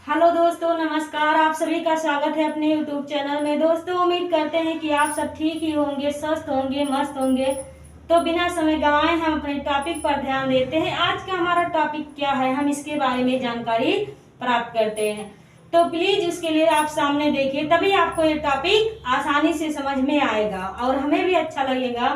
Hello दोस्तों, नमस्कार। आप सभी का स्वागत है अपने यूट्यूब चैनल में। दोस्तों, उम्मीद करते हैं कि आप सब ठीक ही होंगे, स्वस्थ होंगे, मस्त होंगे। तो बिना समय गंवाए हम अपने टॉपिक पर ध्यान देते हैं। आज का हमारा टॉपिक क्या है, हम इसके बारे में जानकारी प्राप्त करते हैं। तो प्लीज उसके लिए आप सामने देखिए, तभी आपको ये टॉपिक आसानी से समझ में आएगा और हमें भी अच्छा लगेगा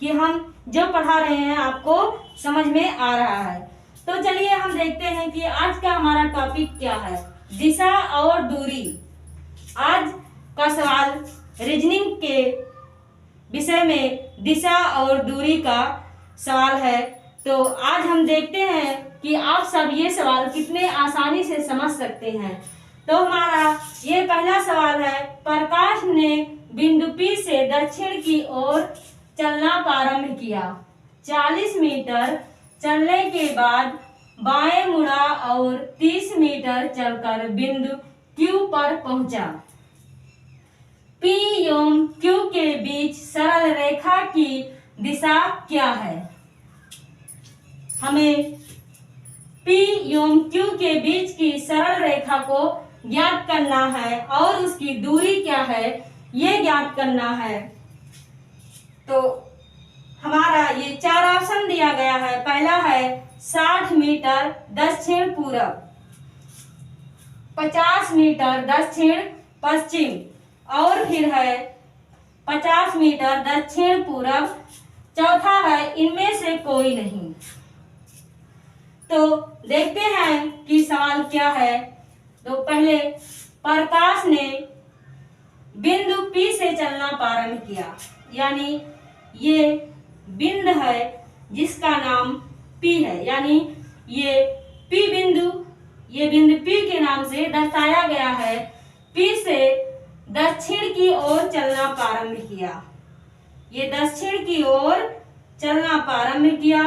कि हम जो पढ़ा रहे हैं आपको समझ में आ रहा है। तो चलिए हम देखते हैं कि आज का हमारा टॉपिक क्या है। दिशा और दूरी। आज का सवाल रीजनिंग के विषय में दिशा और दूरी का सवाल है। तो आज हम देखते हैं कि आप सब ये सवाल कितने आसानी से समझ सकते हैं। तो हमारा ये पहला सवाल है, प्रकाश ने बिंदु P से दक्षिण की ओर चलना प्रारंभ किया। 40 मीटर चलने के बाद बाएं मुड़ा और 30 मीटर चलकर बिंदु Q पर पहुंचा। P एवं Q के बीच सरल रेखा की दिशा क्या है? हमें P एवं Q के बीच की सरल रेखा को ज्ञात करना है और उसकी दूरी क्या है ये ज्ञात करना है। तो हमारा ये 4 ऑप्शन दिया गया है। पहला है 60 मीटर दक्षिण पूरब, 50 मीटर दक्षिण पश्चिम और फिर है 50 मीटर दक्षिण पूरब। चौथा है इनमें से कोई नहीं। तो देखते हैं कि सवाल क्या है। तो पहले प्रकाश ने बिंदु P से चलना प्रारंभ किया, यानी ये बिंदु है जिसका नाम P है, यानी ये बिंदु P के नाम से दर्शाया गया है। P से दक्षिण की ओर चलना प्रारंभ किया, ये दक्षिण की ओर चलना प्रारंभ किया।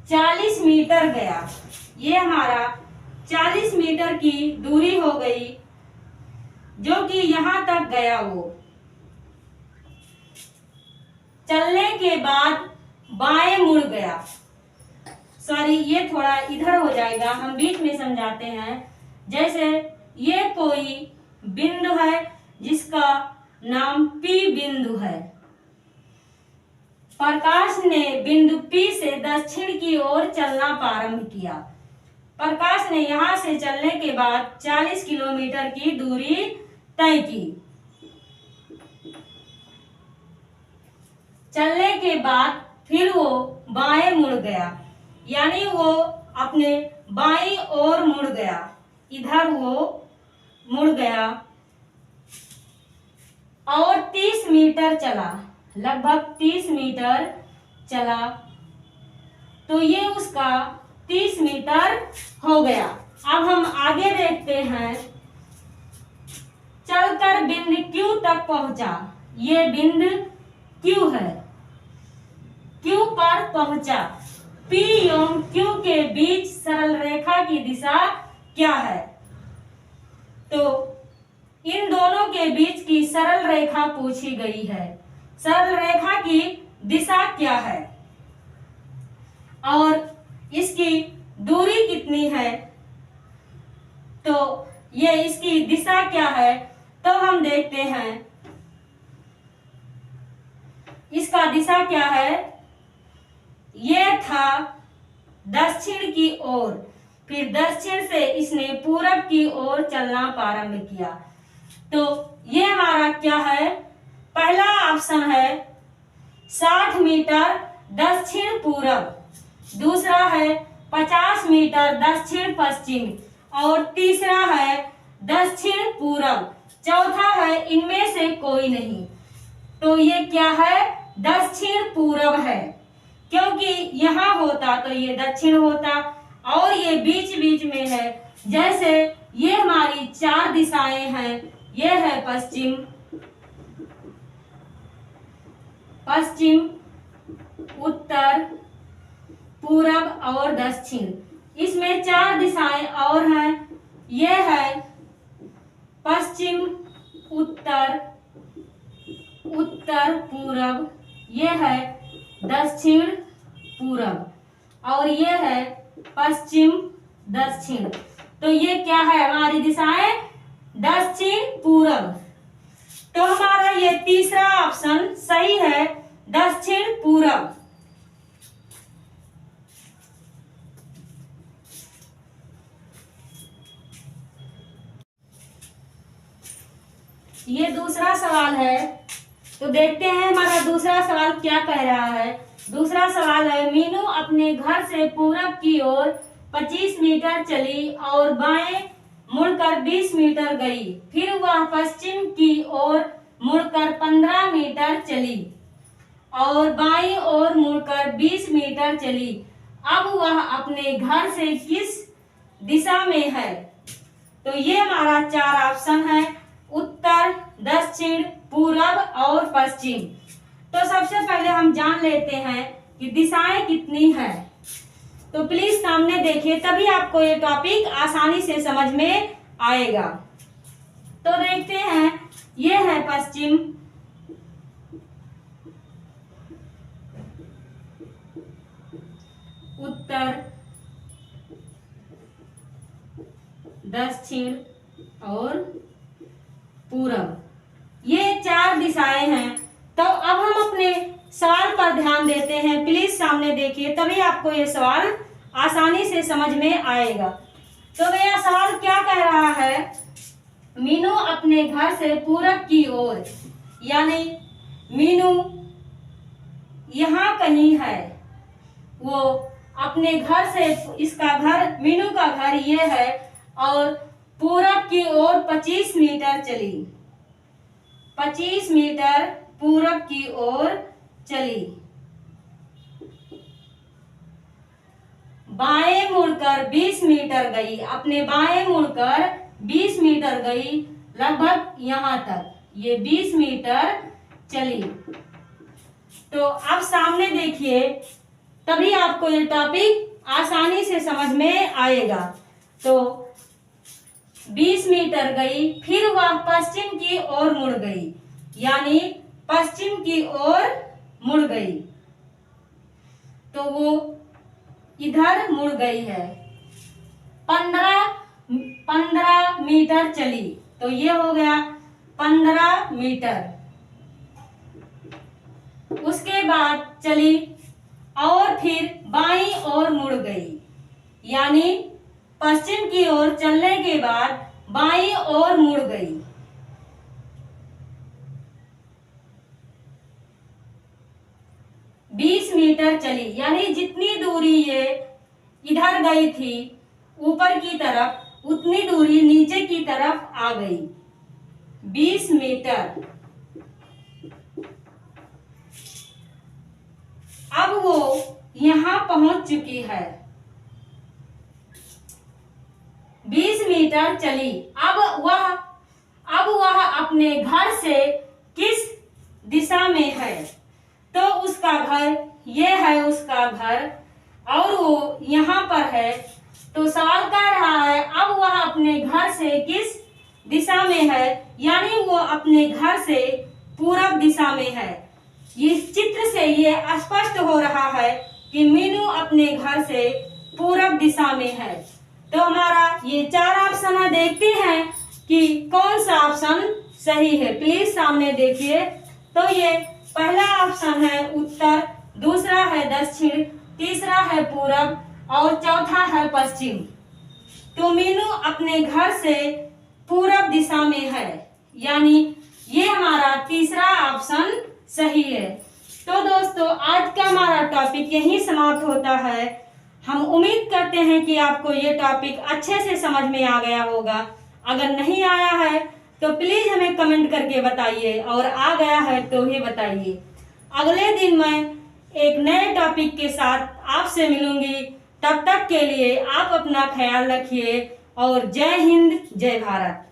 40 मीटर गया, ये हमारा 40 मीटर की दूरी हो गई, जो कि यहां तक गया। वो चलने के बाद बाएं मुड़ गया। सॉरी, ये थोड़ा इधर हो जाएगा, हम बीच में समझाते हैं। जैसे ये कोई बिंदु है जिसका नाम P बिंदु है। प्रकाश ने बिंदु P से दक्षिण की ओर चलना प्रारंभ किया। प्रकाश ने यहां से चलने के बाद 40 किलोमीटर की दूरी तय की। चलने के बाद फिर वो बाएं मुड़ गया, यानी वो अपने बाईं ओर मुड़ गया, इधर वो मुड़ गया और 30 मीटर चला, लगभग 30 मीटर चला। तो ये उसका 30 मीटर हो गया। अब हम आगे देखते हैं। चलकर बिंदु Q तक पहुंचा, ये बिंदु Q है। Q पर पहुंचा। P एवं Q के बीच सरल रेखा की दिशा क्या है? तो इन दोनों के बीच की सरल रेखा पूछी गई है। सरल रेखा की दिशा क्या है और इसकी दूरी कितनी है? तो ये इसकी दिशा क्या है, तो हम देखते हैं। इसका दिशा क्या है? ये था दक्षिण की ओर, फिर दक्षिण से इसने पूरब की ओर चलना प्रारंभ किया। तो ये हमारा क्या है? पहला ऑप्शन है 60 मीटर दक्षिण पूरब, दूसरा है 50 मीटर दक्षिण पश्चिम और तीसरा है दक्षिण पूरब। चौथा है इनमें से कोई नहीं। तो ये क्या है? दक्षिण पूरब है, क्योंकि यहाँ होता तो ये दक्षिण होता और ये बीच बीच में है। जैसे ये हमारी 4 दिशाएं हैं, ये है पश्चिम, उत्तर, पूरब और दक्षिण। इसमें 4 दिशाएं और हैं, ये है पश्चिम, उत्तर पूरब, ये है दक्षिण पूरब और ये है पश्चिम दक्षिण। तो ये क्या है हमारी दिशाएं, दक्षिण पूरब। तो हमारा ये तीसरा ऑप्शन सही है, दक्षिण पूरब। ये दूसरा सवाल है, तो देखते हैं हमारा दूसरा सवाल क्या कह रहा है। दूसरा सवाल है, मीनू अपने घर से पूरब की ओर 25 मीटर चली और बाएं मुड़कर 20 मीटर गई। फिर वह पश्चिम की ओर मुड़कर 15 मीटर चली और बाईं ओर मुड़कर 20 मीटर चली। अब वह अपने घर से किस दिशा में है? तो ये हमारा 4 ऑप्शन है, उत्तर, दक्षिण, पूरब और पश्चिम। तो सबसे पहले हम जान लेते हैं कि दिशाएं कितनी हैं। तो प्लीज सामने देखिए, तभी आपको ये टॉपिक आसानी से समझ में आएगा। तो देखते हैं, ये है पश्चिम, उत्तर, दक्षिण और पूरब। ये 4 दिशाएं हैं। तो अब हम अपने सवाल पर ध्यान देते हैं। प्लीज सामने देखिए, तभी आपको ये सवाल आसानी से समझ में आएगा। तो मेरा सवाल क्या कह रहा है, मीनू अपने घर से पूरब की ओर, यानी मीनू यहाँ कहीं है। वो अपने घर से, इसका घर, मीनू का घर ये है और पूरब की ओर 25 मीटर चली, 25 मीटर पूरब की ओर चली। बाएं मुड़कर 20 मीटर गई, अपने बाएं मुड़कर 20 मीटर गई, लगभग यहाँ तक ये 20 मीटर चली। तो अब सामने देखिए, तभी आपको ये टॉपिक आसानी से समझ में आएगा। तो 20 मीटर गई, फिर वह पश्चिम की ओर मुड़ गई, यानी पश्चिम की ओर मुड़ गई। तो वो इधर मुड़ गई है। 15 मीटर चली, तो ये हो गया 15 मीटर। उसके बाद चली और फिर बाईं ओर मुड़ गई, यानी पश्चिम की ओर चलने के बाद बाईं ओर मुड़ गई। 20 मीटर चली, यानी जितनी दूरी ये इधर गई थी ऊपर की तरफ, उतनी दूरी नीचे की तरफ आ गई, 20 मीटर। अब वो यहाँ पहुंच चुकी है, 20 मीटर चली। अब वह अपने घर से किस दिशा में है? तो उसका घर, ये है उसका घर और वो यहाँ पर है। तो सवाल कर रहा है, अब वह अपने घर से किस दिशा में है, यानी वो अपने घर से पूरब दिशा में है। इस चित्र से ये स्पष्ट हो रहा है कि मीनू अपने घर से पूरब दिशा में है। तो हमारा ये 4 ऑप्शन है, देखते हैं कि कौन सा ऑप्शन सही है। प्लीज सामने देखिए। तो ये पहला ऑप्शन है उत्तर, दूसरा है दक्षिण, तीसरा है पूरब और चौथा है पश्चिम। तो मीनू अपने घर से पूरब दिशा में है, यानी ये हमारा तीसरा ऑप्शन सही है। तो दोस्तों, आज का हमारा टॉपिक यहीं समाप्त होता है। हम उम्मीद करते हैं कि आपको ये टॉपिक अच्छे से समझ में आ गया होगा। अगर नहीं आया है तो प्लीज हमें कमेंट करके बताइए, और आ गया है तो ही बताइए। अगले दिन मैं एक नए टॉपिक के साथ आपसे मिलूंगी। तब तक के लिए आप अपना ख्याल रखिए और जय हिंद, जय भारत।